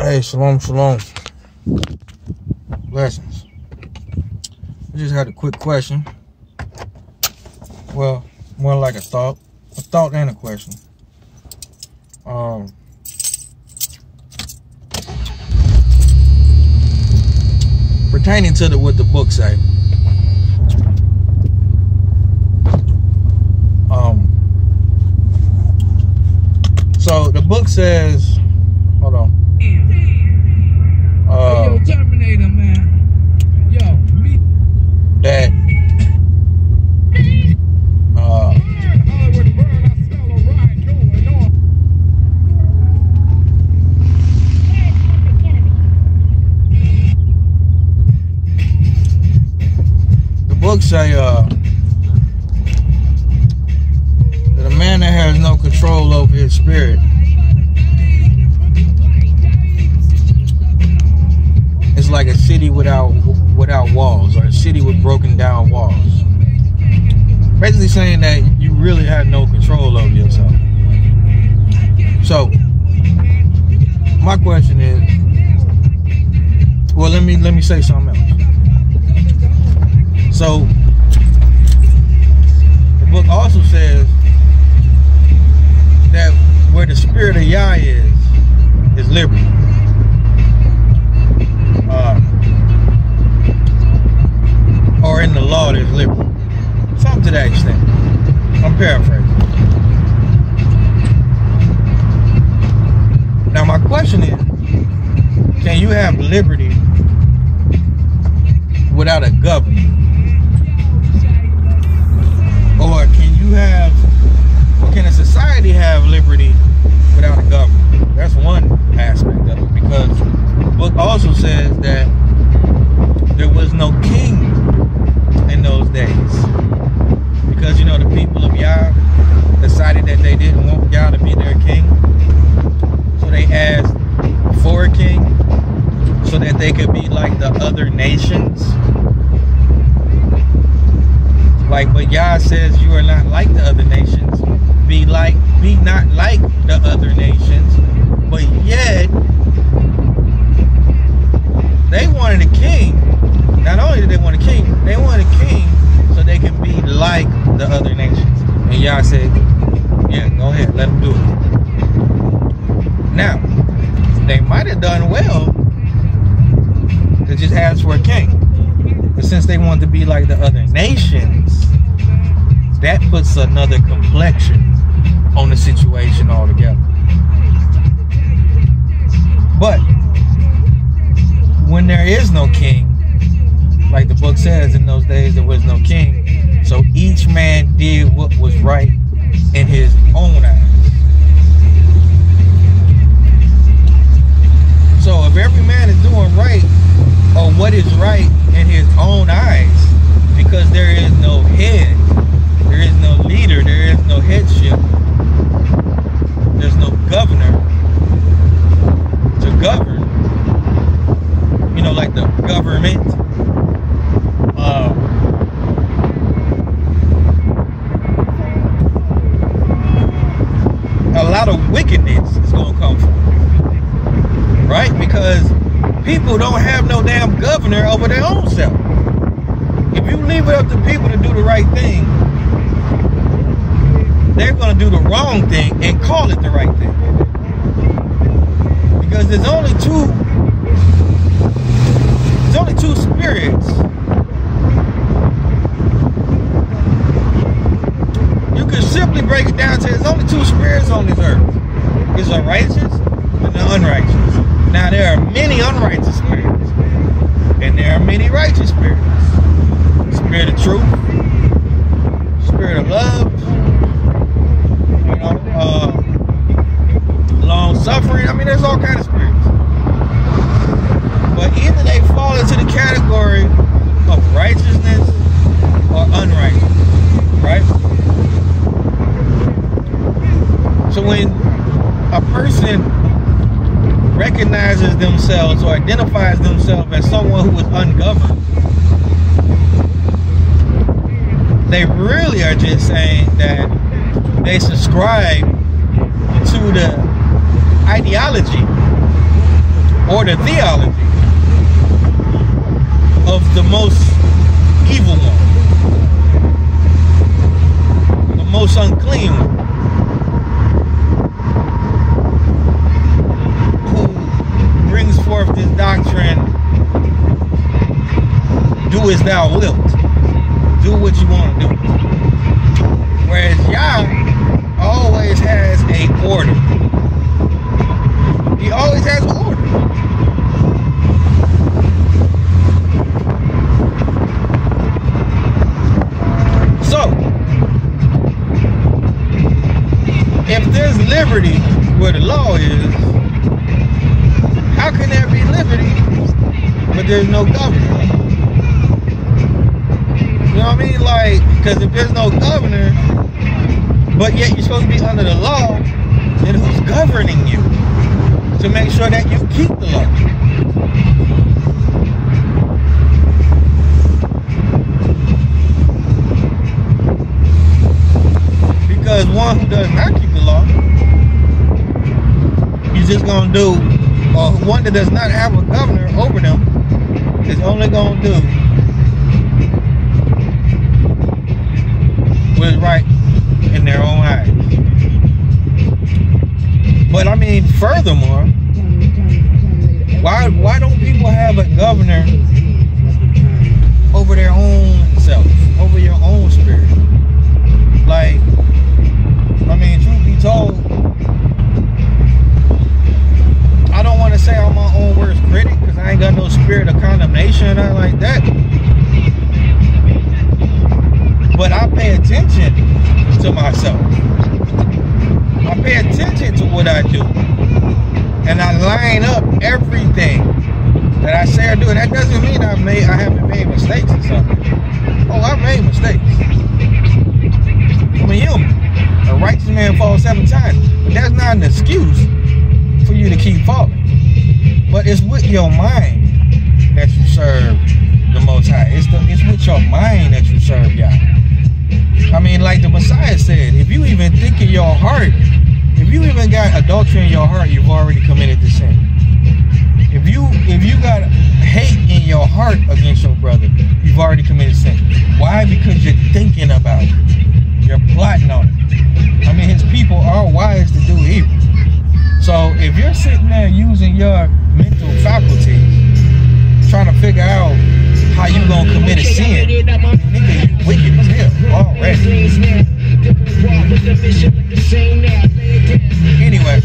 Hey, shalom, shalom. Blessings. I just had a quick question. Well, more like a thought and a question. Pertaining to what the book say. So the book says, hold on. Yo, Terminator, man. Yo, me. That the book say that a man that has no control over his spirit is like a city without walls, or a city with broken down walls. Basically saying that you really have no control over yourself. So my question is, well, let me say something else. So the book also says that where the spirit of Yah is liberty. Or in the law there's liberty. Something to that extent. I'm paraphrasing. Now my question is, can you have liberty without a government? Or can a society have liberty without a government? That's one aspect of it, because the book also says that there was no king in those days, because, you know, the people of Yah decided that they didn't want Yah to be their king, so they asked for a king so that they could be like the other nations. But Yah says you are not like the other nations. Be not like the other nations. But yet they wanted a king. Not only did they want a king, they wanted a king so they could be like the other nations. And Yah said, yeah, go ahead, let them do it. Now, they might have done well to just ask for a king. But since they want to be like the other nations, that puts another complexion on the situation altogether. But when there is no king, like the book says, in those days there was no king, so each man did what was right in his own eyes. So if every man is doing right, or what is right in his own eyes, because there is no head, there is no leader, there is no headship, there's no governor to govern, you know, like the government. A lot of wickedness is going to come from it, right? Because people don't have no damn governor over their own self. If you leave it up to people to do the right thing, they're going to do the wrong thing and call it the right thing. Because there's only two spirits. You can simply break it down to there's only two spirits on this earth. It's the righteous and the unrighteous. Now there are many unrighteous spirits, and there are many righteous spirits. Spirit of truth, spirit of love, you know, long suffering. I mean, there's all kinds of spirits. But either they fall into the category of righteousness or unrighteousness, right? So when a person recognizes themselves or identifies themselves as someone who is ungoverned, they really are just saying that they subscribe to the ideology or the theology of the most evil one, the most unclean one, who brings forth this doctrine, do as thou wilt, do what you want to do. Whereas Yah always has a order. He always has an order. So, if there's liberty where the law is, how can there be liberty but there's no governor? You know what I mean? Like, because if there's no governor, but yet you're supposed to be under the law, then who's governing you to make sure that you keep the law? Because one who does not keep the law, he's just going to do, or one that does not have a governor over them, is only going to do what is right in their own eyes. But I mean, furthermore, why don't people have a governor over their own self, over your own spirit? Like, I mean, truth be told, I don't want to say I'm my own worst critic because I ain't got no spirit of condemnation or nothing like that. But I pay attention to myself. I pay attention to what I do. And I line up everything that I say or do. And that doesn't mean I haven't made mistakes or something. Oh, I've made mistakes. I'm a human. A righteous man falls 7 times. But that's not an excuse for you to keep falling. But it's with your mind that you serve the Most High. It's with your mind that you serve Yah. I mean, like the Messiah said, if you even think in your heart, if you even got adultery in your heart, you've already committed the sin. If you got hate in your heart against your brother, you've already committed sin. Why? Because you're thinking about it. You're plotting on it. I mean, his people are wise to do evil. So if you're sitting there using your mental faculties, trying to figure out how you gonna commit a sin, nigga, you wicked as hell already. Anyway,